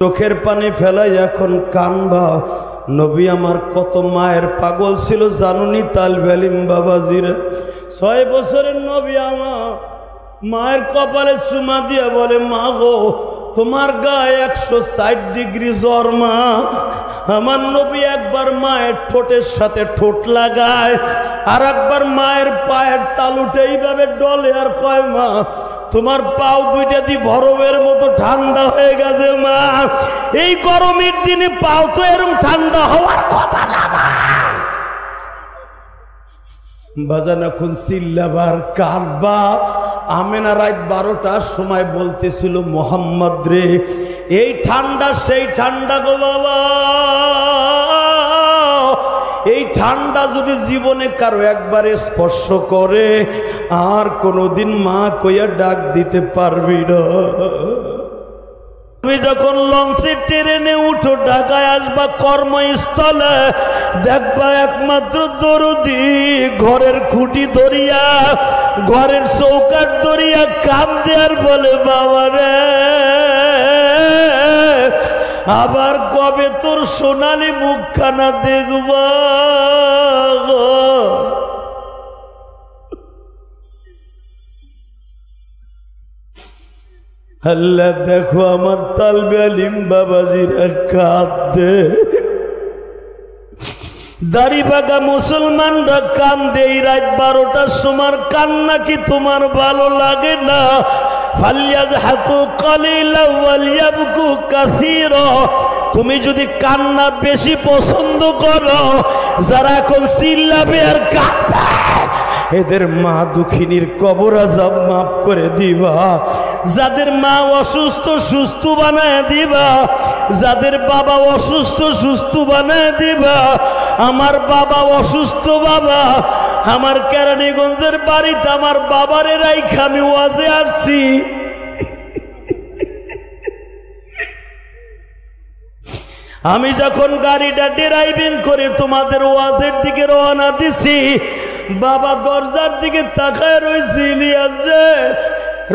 চোখের পানি ফেলাই এখন কানবা। নবী আমার কত মায়ের পাগল ছিল জানুনি তালবে আলিম বাবাজিরা। 6 বছরের নবী আমার মায়ের কপালে চুমা দিয়া বলে, মা গো তোমার গায়ে 160 ডিগ্রি জ্বর মা। আমার নবী একবার মায়ের ঠোঁটের সাথে ঠোঁট লাগায়, আর একবার মায়ের পায়ের তালুটা এইভাবে ডলে আর কয়, মা তোমার পাও দুইটা দি বরফের মতো ঠান্ডা হয়ে গেছে মা। এই গরমের দিনে পাও তো এরকম ঠান্ডা হওয়ার কথা না মা। বাজান এখন চিল্লাবার কাঁদবা। আমেনা রাত 12টার সময় বলতেছিল, মোহাম্মদ রে এই ঠান্ডা সেই ঠান্ডা গো বাবা, এই ঠান্ডা যদি জীবনে কারো একবারে স্পর্শ করে আর কোনোদিন মা কইয়া ডাক দিতে পারবি না। তুমি যখন লঞ্চে ট্রেনে উঠো ঢাকায় আসবা কর্মস্থলে, দেখবা একমাত্র দরদি ঘরের খুঁটি ধরিয়া ঘরের চৌকাঠ ধরিয়া কান্দে আর বলে, বাবা রে আবার কবে তোর সোনালি মুখখানা দেখবা। আল্লাহ দেখো আমার তালবে আলিম বাবাজিরা কাঁদে, দাড়ি বাঁকা মুসলমানরা কান্দে। এই রাত 12টার সময় কান্না কি তোমার ভালো লাগে না? ফালিয়াযহাকু কালিলান ওয়ালিয়াবকু কাসীরা। তুমি যদি কান্না বেশি পছন্দ করো, যারা এখন চিল্লাবে আর কাঁদবে এদের মা দুঃখিনীর কবর আযাব মাফ করে দিবা। যাদের মা অসুস্থ সুস্থ বানায় দিবা, যাদের বাবা অসুস্থ সুস্থ বানায় দিবা। আমার বাবা অসুস্থ বাবা, আমার কেরানীগঞ্জের বাড়িতে আমার বাবারে রাইখা আমি ওয়াজে আসছি। আমি যখন গাড়িটা ড্রাইভিং করে তোমাদের ওয়াজের দিকে রওনা দিছি, বাবা দরজার দিকে তাকায় রয়েছে, ইলিয়াস রে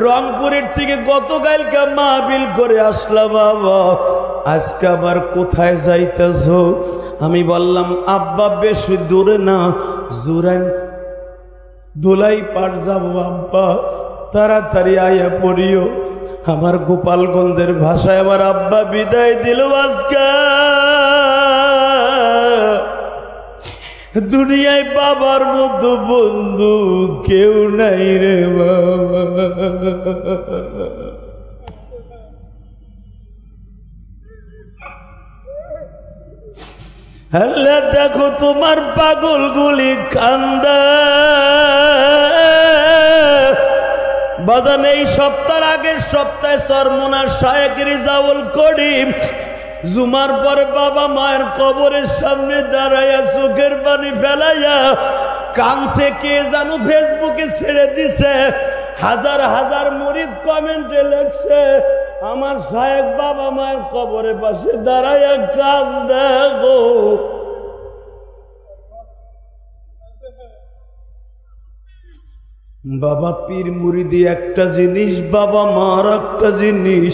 রংপুরের থেকে গতকালকে মাহফিল করে আসলাম বাবা, আজকে আবার কোথায় যাইতেছ? আমি বললাম, আব্বা বেশি দূরে না, জুরাইন দোলাই পার যাবো আব্বা, তাড়াতাড়ি আয়া পড়িও। আমার গোপালগঞ্জের ভাষায় আমার আব্বা বিদায় দিল আজকে। দুনিয়ায় বাবার মতো বন্ধু কেউ নাই রে বাবা। আল্লাহ দেখো তোমার পাগল গুলি কান্দে। বাজান এই সপ্তাহের আগের সপ্তাহে সরমুনার শায়েখ রিজাউল করিম জুমার পরে বাবা মায়ের কবরের সামনে দাঁড়াইয়া চোখের পানি ফেলাইয়া কানছে। কে জানো ফেসবুকে ছেড়ে দিছে, হাজার হাজার মুরিদ কমেন্টে লেখছে, আমার শায়েখ বাবা মায়ের কবরের পাশে দাঁড়াইয়া কান্দে গো। বাবা পীর মুরিদি একটা জিনিস, বাবা মার একটা জিনিস।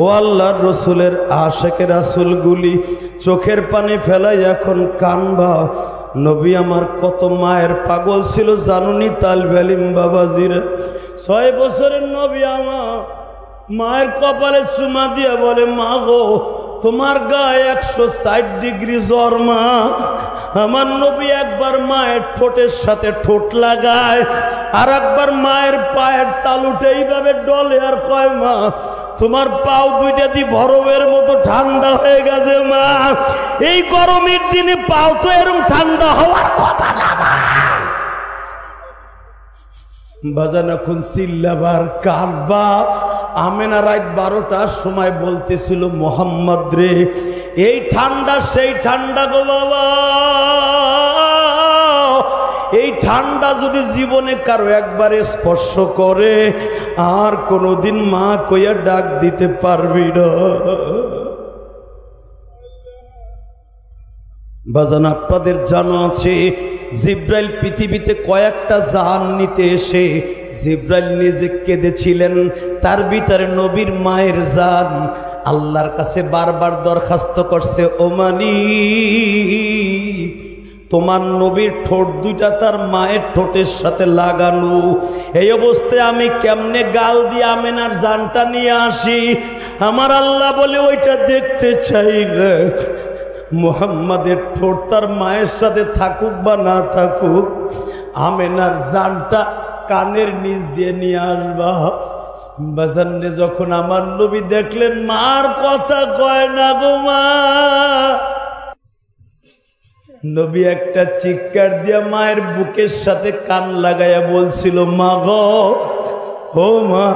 ও আল্লাহর রসুলের আশেকের রাসূলগুলি চোখের পানি ফেলাই এখন কানবা। নবী আমার কত মায়ের পাগল ছিল জানুনি তালবে আলিম বাবাজিরা। 6 বছরের নবী আমার মায়ের কপালে চুমা দিয়া বলে, মা গো তোমার গায়ে 160 ডিগ্রি জ্বর মা। আমার নবী একবার মায়ের ঠোঁটের সাথে ঠোঁট লাগায়, আর একবার মায়ের পায়ের তালুটা এইভাবে ডলে আর কয়, মা তোমার পাও দুইটা দি বরফের মতো ঠান্ডা হয়ে গেছে মা। এই গরমের দিনে পাও তো এরকম ঠান্ডা হওয়ার কথা না মা। বাজান এখন চিল্লাবার কাঁদবা। আমেনা রাত 12টার সময় বলতেছিল, মোহাম্মদ রে এই ঠান্ডা সেই ঠান্ডা গো বাবা, এই ঠান্ডা যদি জীবনে কারো একবারে স্পর্শ করে আর কোনোদিন মা কইয়া ডাক দিতে পারবি না। বাজান আপনাদের জানা আছে, জিব্রাইল পৃথিবীতে কয়েকটা জান নিতে এসে জিব্রাইল নিজে কেঁদেছিলেন, তার ভিতরে নবীর মায়ের জান আল্লাহর কাছে বারবার দরখাস্ত করছে, ও মালিক, তোমার নবীর ঠোঁট দুইটা তার মায়ের ঠোঁটের সাথে লাগানো, এই অবস্থায় আমি কেমনে গাল দিয়ে আমেনার জানটা নিয়ে আসি? আমার আল্লাহ বলে ওইটা দেখতে চাই না, মুহাম্মাদের ঠোঁট তার মায়ের সাথে থাকুক বা না থাকুক, আমেনার জানটা কানের নিচ দিয়ে নিয়ে আসবা। বাজানে যখন আমার নবী দেখলেন মার কথা কয় না গো মা, নবী একটা চিৎকার দিয়া মায়ের বুকের সাথে কান লাগাইয়া বলছিল, মা গো, ও মা,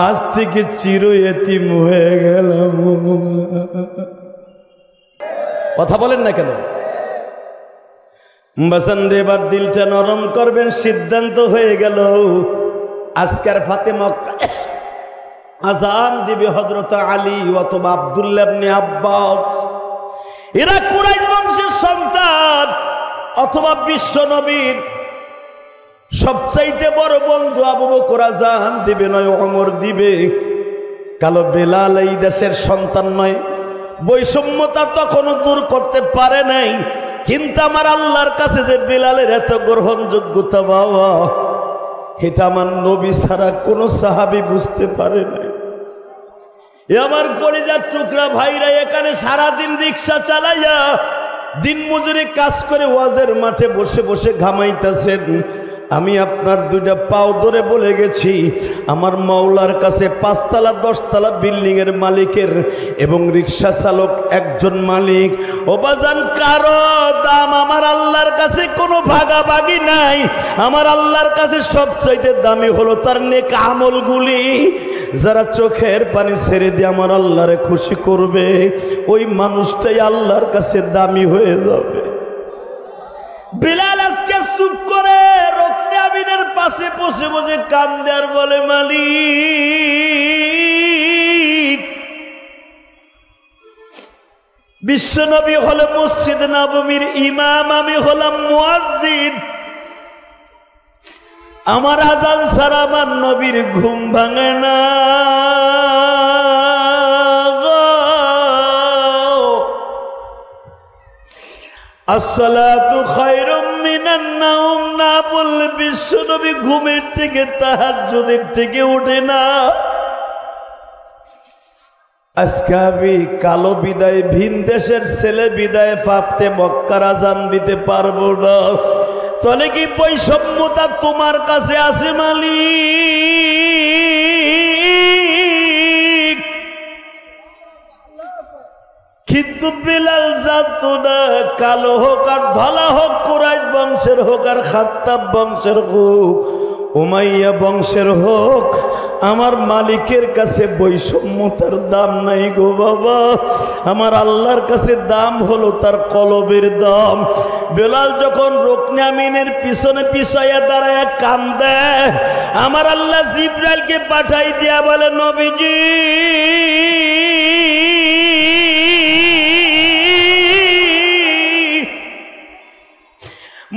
আজ থেকে চির এতিম হয়ে গেলাম। কথা বলেন না কেন? বাসানরে এবার দিলটা নরম করবেন, সিদ্ধান্ত হয়ে গেল। আজকের ফাতেমা আজান দিবে হযরত আলী অথবা আব্দুল্লাহ ইবনে আব্বাস, এরা কুরাইশ বংশের সন্তান, অথবা বিশ্ব নবীর সবচাইতে বড় বন্ধু আবু বকর আজান দিবে নয় ওমর দিবে। কালো বেলাল এই দেশের সন্তান নয়, বৈষম্যতা তখনও দূর করতে পারে নাই, কিন্তু আমার আল্লাহর কাছে যে বেলালের এত গ্রহণযোগ্যতা বাবা, এটা আমার নবী ছাড়া কোনো সাহাবী বুঝতে পারে নাই। এ আমার কলিজার টুকরা ভাইরা, এখানে সারাদিন রিক্সা চালাইয়া দিন মজুরি কাজ করে ওয়াজের মাঠে বসে বসে ঘামাইতেছেন। আমি আপনার দুইটা পাও ধরে বলে গেছি, আমার মাওলার কাছে 5 তলা 10 তলা বিল্ডিং এর মালিকের এবং রিক্সা চালক একজন মালিক। ও বাজান, কারো দাম আমার আল্লাহর কাছে কোনো ভাগাভাগি নাই। আমার আল্লাহর কাছে সবচাইতে দামি হলো তার নেক আমলগুলি। যারা চোখের পানি ছেড়ে দিয়ে আমার আল্লাহরে খুশি করবে, ওই মানুষটাই আল্লাহর কাছে দামি হয়ে যাবে। বিলাল আজকে চুপ করে রুকনে আমিনের পাশে বসে বসে কান্দে আর বলে, মালিক, বিশ্বনবী হলে মসজিদ নববীর ইমাম, আমি হলাম মুয়াজ্জিন। আমার আজান ছাড়া আমার নবীর ঘুম ভাঙে না। আসসালাতু খায়রুম মিনান নাওম না বললে বিশ্বনবী ঘুমের থেকে তাহাজ্জুদের থেকে ওঠে না। আজকে আমি কালো বিদায়, ভিন দেশের ছেলে বিদায় পাপতে মক্কার আজান দিতে পারবো না। তাহলে কি বৈষম্যতা তোমার কাছে আছে মালিক? কিন্তু বিলাল জানতো না, কালো হোক আর ধলা হোক, কুরাইশ বংশের হোক আর খাত্তাব বংশের হোক, উমাইয়া বংশের হোক, আমার মালিকের কাছে বৈষম্যতার দাম নাই গো বাবা। আমার আল্লাহর কাছে দাম হলো তার কলবের দাম। বেলাল যখন রুকনে আমিনের পিছনে পিছাইয়া দাঁড়ায় কান্দে, আমার আল্লাহ জিবরাইলকে পাঠাই দিয়া বলে, নবীজি,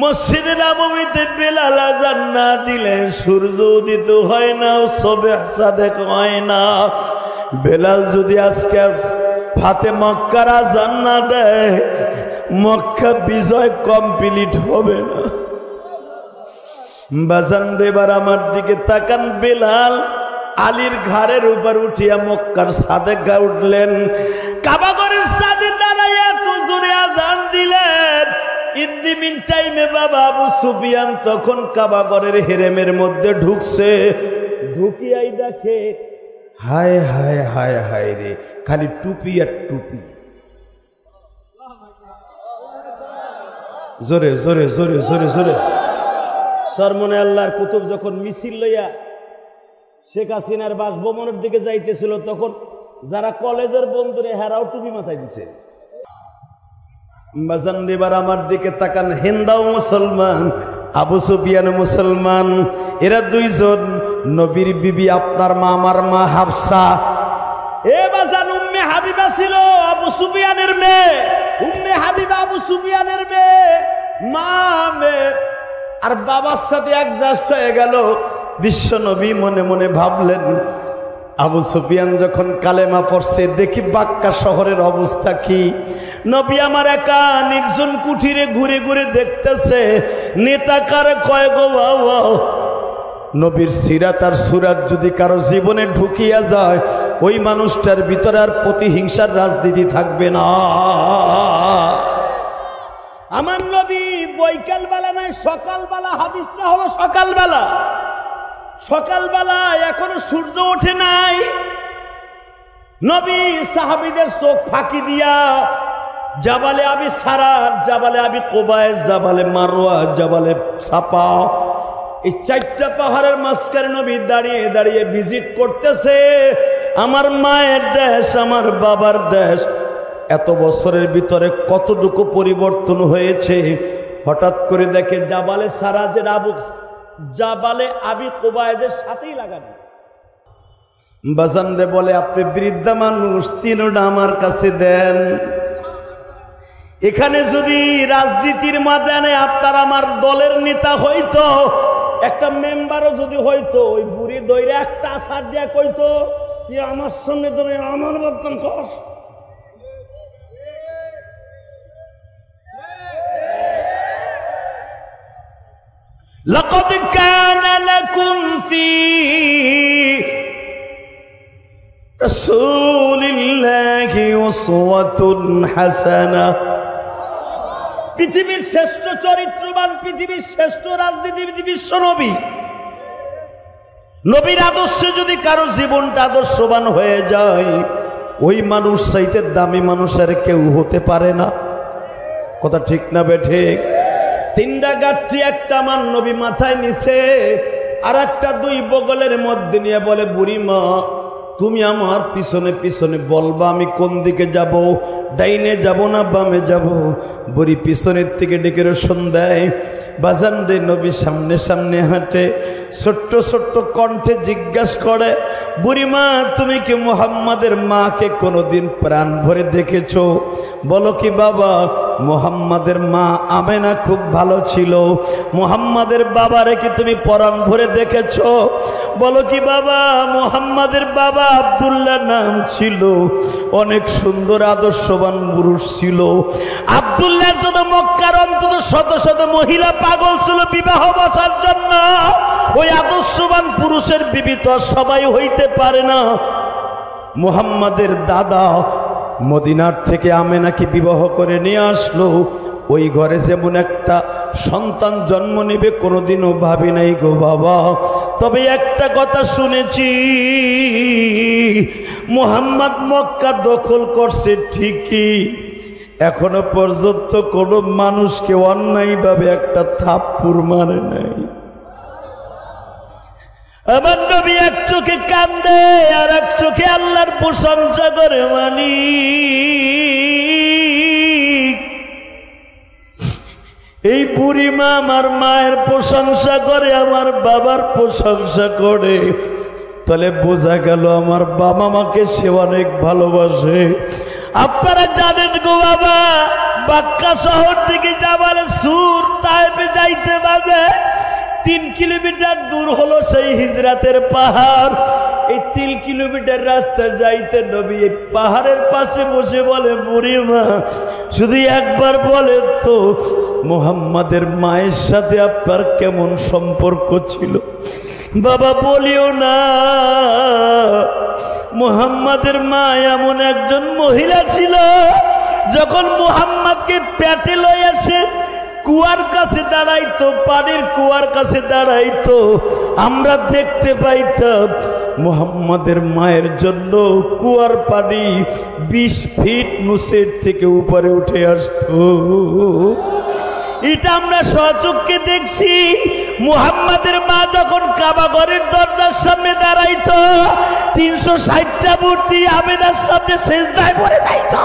মসজিদে নববীতে বেলাল আযান না দিলে সূর্য উদিত হয় না, সুবহ সাদেক হয় না। বেলাল যদি আজকে ফাতে মক্কার আযান না দেয়, মক্কা বিজয় কমপ্লিট হবে না। বাজান এবার আমার দিকে তাকান। বেলাল আলীর ঘাড়ের উপর উঠিয়া মক্কার সাদেক গা উঠলেন, কাবাগরের সাদে দাঁড়াইয়া এত জোরে আযান দিলেন। ইন দি মিন টাইমে বাবা আবু সুফিয়ান তখন কাবাগরের হেরেমের মধ্যে ঢুকছে। ঢুকিয়াই দেখে, হায় হায় হায় হায় রে, খালি টুপি আর টুপি। জোরে জোরে জোরে জোরে জোরে। সরমনে আল্লাহর কুতুব যখন মিছিল লইয়া শেখ হাসিনার বাসভবনের দিকে যাইতেছিল, তখন যারা কলেজের বন্ধুরে হেরাও টুপি মাথায় দিছে। বাজান এবার আমার দিকে তাকান। হিন্দাও মুসলমান, আবু সুফিয়ান মুসলমান, এরা দুইজন নবীর বিবি, আপনার মা আমার মা হাফসা। এ বাজান উম্মে হাবিবা ছিল আবু সুফিয়ানের মেয়ে। উম্মে হাবিবা আবু সুফিয়ানের মেয়ে, মা মেয়ে, আর বাবার সাথে অ্যাডজাস্ট হয়ে গেল। বিশ্ব নবী মনে মনে ভাবলেন, আবু সুফিয়ান যখন কালেমা পড়ছে, দেখি বাক্কা শহরের অবস্থা কি। নবী আমার একা নির্জন কুঠিরে ঘুরে ঘুরে দেখতেছে, নেতা কারে কয় গো বাবা। নবীর সিরাত আর সুরাত যদি কারো জীবনে ঢুকিয়া যায়, ওই মানুষটার ভিতরে আর প্রতিহিংসার রাজনীতি থাকবে না। আমার নবী বৈকালবেলা নাই, সকালবেলা, হাদিসটা হলো সকালবেলা। সকালবেলা এখনো সূর্য ওঠে নাই, নবী সাহাবীদের চোখ ফাঁকি দিয়া জাবালে আবি সারার, জাবালে আবি কোবায়, জাবালে মারওয়া, জাবালে সাপা, এই 4টা পাহাড়ের মাঝখানে নবী দাঁড়িয়ে দাঁড়িয়ে ভিজিট করতেছে। আমার মায়ের দেশ, আমার বাবার দেশ, এত বছরের ভিতরে কতটুকু পরিবর্তন হয়েছে। হঠাৎ করে দেখে জাবালে সারা যে জাবালে আবি কোবায়েদের সাথেই লাগানো। বাজানরে বলে, আপনি বৃদ্ধা মানুষ, 3টা আমার কাছে দেন। এখানে যদি রাজনীতির ময়দানে আপনার আমার দলের নেতা হইতো, একটা মেম্বারও যদি হইতো, ওই বুড়ি দইরে একটা আছাড় দিয়া কইতো যে আমার সামনে ধরে আমার বদনাম কর। লাকাদ কানা লাকুম ফি রাসূলিল্লাহি উসওয়াতুন হাসানাহ। পৃথিবীর শ্রেষ্ঠ চরিত্রবান, পৃথিবীর শ্রেষ্ঠ রাজনীতিবিদ বিশ্ব নবী। নবীর আদর্শে যদি কারো জীবনটা আদর্শবান হয়ে যায়, ওই মানুষ চাইতে দামি মানুষের কেউ হতে পারে না। কথা ঠিক না বেঠিক? 3টা গাঠি একটা আমার নবী মাথায় নিছে, আর একটা 2 বগলের মধ্যে নিয়ে বলে, বুড়িমা তুমি আমার পিছনে পিছনে বলবা আমি কোন দিকে যাব, ডাইনে যাব না বামে যাব। বুড়ি পিছনের থেকে ডেকে রোশন দেয়। বাজান রে, নবী সামনে সামনে হাঁটে, ছোট্ট ছোট্ট কণ্ঠে জিজ্ঞাসা করে, বুড়িমা তুমি কি মুহাম্মাদের মাকে কোনোদিন প্রাণ ভরে দেখেছো? বলো কি বাবা, মুহাম্মাদের মা আমেনা খুব ভালো ছিল, মুহাম্মাদের বাবারে কি তুমি প্রাণ ভরে দেখেছো? বলো কি বাবা, মুহাম্মাদের বাবা আব্দুল্লাহ নাম ছিল, অনেক সুন্দর আদর্শবান পুরুষ ছিল। আব্দুল্লাহর জন্য মক্কার অন্তত শত শত মহিলা পাগল ছিল বিবাহ বসার জন্য। ওই আদর্শবান পুরুষের বিবি তো সবাই হইতে পারে না। মুহাম্মাদের দাদা মদিনার থেকে আমেনাকে বিবাহ করে নিয়ে আসলো। ওই ঘরে যেমন একটা সন্তান জন্ম নেবে কোনোদিনও ভাবি নাই গো বাবা। তবে একটা কথা শুনেছি, মুহাম্মদ মক্কা দখল করছে ঠিকই, এখনো পর্যন্ত কোনো মানুষকে অন্যায়ভাবে একটা থাপ্পড় মারে নাই। আমার নবী এক চোখে কান্দে আর এক চোখে আল্লাহর প্রশংসা করে। মালিক, এই বুড়িমা আমার মায়ের প্রশংসা করে, আমার বাবার প্রশংসা করে, তাহলে বোঝা গেল আমার বাবা মাকে সে অনেক ভালোবাসে। আপনারা জানেন গো বাবা, বাক্কা শহর থেকে জাবালে সুর তায়েফে যাইতে বাজে 3 কিলোমিটার দূর হলো সেই হিজরাতের পাহাড়। এই 3 কিলোমিটার রাস্তা যাইতে নবী এই পাহাড়ের পাশে বসে বলে, বুড়িমা শুধু একবার বলে তো, মুহাম্মাদের মায়ের সাথে আপনার কেমন সম্পর্ক ছিল? বাবা বলিও না, মুহাম্মাদের মা এমন একজন মহিলা ছিল, যখন মুহাম্মাদকে পেটে লয়ে আসে কুয়ার কাছে দাঁড়াইতো, পানির কুয়ার কাছে দাঁড়াইতো, আমরা দেখতে পাইতাম মুহাম্মাদের মায়ের জন্য কুয়ার পানি 20 ফিট নিচের থেকে উপরে উঠে আসতো। এটা আমরা সচক্ষে দেখছি। মুহাম্মাদের মা যখন কাবা ঘরের দরজার সামনে দাঁড়াইতো, 360টা মূর্তি আমেনার সামনে সিজদায় পড়ে যাইতো।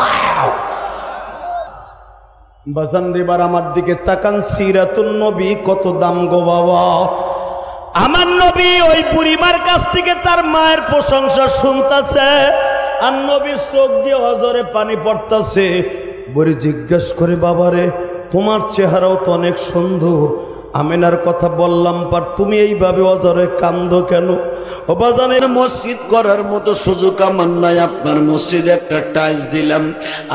বাজান এবার আমার দিকে তাকান, সিরাতুন নবী কত দাম গো বাবা। আমার নবী ওই বুড়িমার কাছ থেকে তার মায়ের প্রশংসা শুনতেছে, আর নবীর চোখ দিয়ে হজরে পানি পড়তেছে। বুড়ি জিজ্ঞেস করে, বাবারে তোমার চেহারাও তো অনেক সুন্দর, আমিনার কথা বললাম পার, তুমি এইভাবে অজরে কান্দো কেন? ও বাজানে, মসজিদ করার মতো সুযোগ আমার নাই, আপনার মসজিদে একটা টাইলস দিলাম,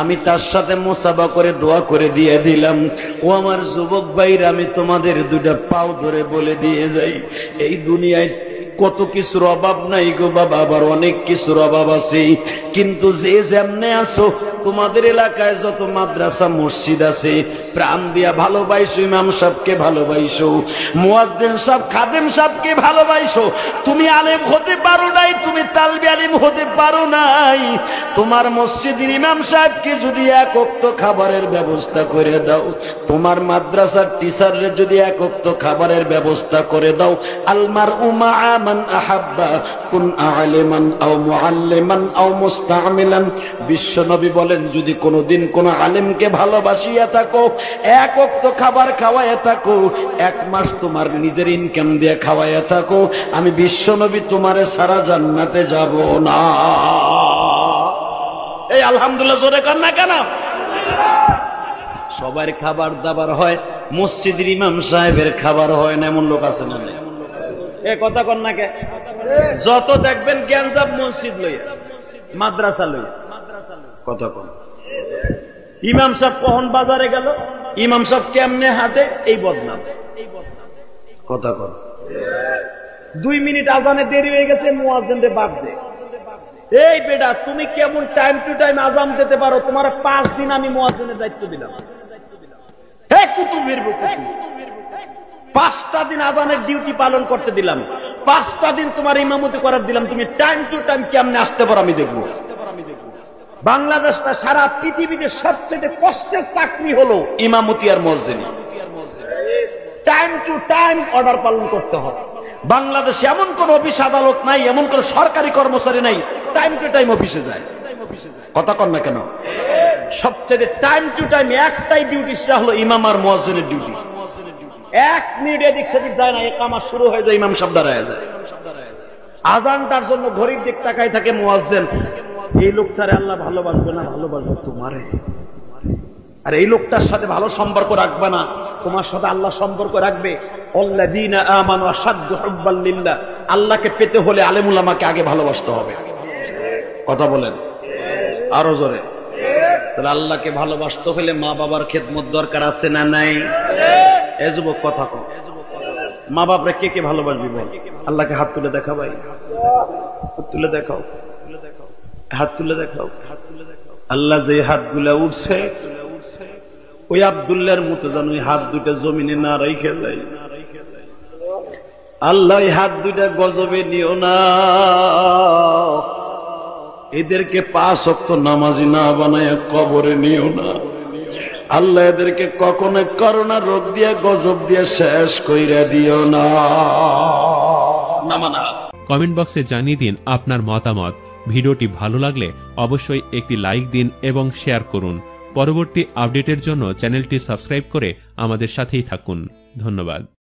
আমি তার সাথে মুসাফা করে দোয়া করে দিয়ে দিলাম। ও আমার যুবক ভাইরা, আমি তোমাদের দুইটা পাও ধরে বলে দিয়ে যাই, এই দুনিয়ায় কত কিছুর অভাব নাই গো বাবা, আবার অনেক কিছুর অভাব আছে, কিন্তু যে যেমনে আছো, তোমাদের এলাকায় যত মাদ্রাসা মসজিদ আছে, প্রাণ দিয়া ভালোবাসো, ইমাম সাহেবকে ভালোবাসো, মুয়াজ্জিন সাহেব খাদেম সাহেবকে ভালোবাসো। তুমি আলেম হতে পারো নাই, তুমি তালবি আলিম হতে পারো নাই, তোমার মসজিদের ইমাম সাহেবকে যদি এক ওয়াক্ত খাবারের ব্যবস্থা করে দাও, তোমার মাদ্রাসার টিচারের যদি এক ওয়াক্ত খাবারের ব্যবস্থা করে দাও, আলমার উমা মান আহাব্বা কুন আলিমান আও মুআল্লিমান আও মুস্তামিলান। বিশ্ব নবী বলেন, যদি কোনোদিন কোন আলেমকে ভালোবাসিয়া থাকো, এক ওয়াক্ত খাবার খাওয়াইয়া থাকো, এক মাস তোমার নিজের ইনকাম দিয়ে খাওয়াইয়া থাকো, আমি বিশ্ব নবী তোমারে সারা জান্নাতে যাব না। এই আলহামদুলিল্লাহ জোরে কর না কেন? সবার খাবার দাবার হয়, মসজিদের ইমাম সাহেবের খাবার হয় না, এমন লোক আছে না? এ কথা কর না কে? যত দেখবেন জ্ঞানজাব মসজিদ লইয়া, মাদ্রাসা লইয়া, কথা কন। ইমাম সাহেব কখন বাজারে গেল, ইমাম সাহেব কেমনে হাতে, এই বদনাম, কথা কন। 2 মিনিট আজানে দেরি হয়ে গেছে, মুয়াজ্জিনকে বাদ দে। এই বেটা, তুমি কেমন টাইম টু টাইম আজান দিতে পারো? তোমার 5 দিন আমি মুয়াজ্জিনের দায়িত্ব দিলাম। হে কুতুবের কুতুব, 5টা দিন আজানের ডিউটি পালন করতে দিলাম, 5টা দিন তোমার ইমামতি করার দিলাম, তুমি টাইম টু টাইম কেমনে আসতে পারো আমি দেখবো। বাংলাদেশটা সারা পৃথিবীতে সবচেয়ে কষ্টের চাকরি হলো ইমামতি আর মুয়াজ্জিনি। টাইম টু টাইম অর্ডার পালন করতে হয়। বাংলাদেশে এমন কোন অফিস আদালত নাই, এমন কোন সরকারি কর্মচারী নাই টাইম টু টাইম অফিসে যায়, কথা কন না কেন? সবচেয়ে টাইম টু টাইম একটাই ডিউটি, সেটা হলো ইমাম আর মুয়াজ্জিনের ডিউটি। 1 মিনিট এদিক সেদিক যায় না, ইকামত শুরু হয়ে যায়, ইমাম সাহেব দাঁড়ায় যায়। আজানটার জন্য ঘড়ির দিক তাকায় থাকে মুয়াজ্জিন, এই লোকটারে আল্লাহ ভালোবাসবে না, ভালোবাসবে তোমারে। আর এই লোকটার সাথে ভালো সম্পর্ক রাখবে না, তোমার সাথে আল্লাহ সম্পর্ক রাখবে। আল্লাযীনা আমানু আশাদ্দু হুব্বাল লিল্লাহ, আল্লাহকে পেতে হলে আলেম উলামাকে আগে ভালোবাসতে হবে, কথা বলেন আরো জোরে। তাহলে আল্লাহকে ভালোবাসতে হলে মা বাবার খেদমত দরকার আছে না নাই? এ যুবক কথা কও, মা বাপরে কে কে ভালোবাসবি বল? আল্লাহকে হাত তুলে দেখা ভাই, হাত তুলে দেখাও, হাত তুলে দেখাও। আল্লাহ যে হাতগুলা উঠছে, ওই আব্দুল্লাহর মতো যেন ওই হাত দুইটা জমিনে না রাইখে যায়। আল্লাহ এই হাত দুইটা গজবে নিও না, এদেরকে 5 ওয়াক্ত নামাজি না বানায় কবরে নিও না। আল্লাহ এদেরকে কখনো করোনা রোগ দিয়ে গজব দিয়ে শেষ কইরা দিও না। কমেন্ট বক্সে জানিয়ে দিন আপনার মতামত। ভিডিওটি ভালো লাগলে অবশ্যই একটি লাইক দিন এবং শেয়ার করুন। পরবর্তী আপডেটের জন্য চ্যানেলটি সাবস্ক্রাইব করে আমাদের সাথেই থাকুন। ধন্যবাদ।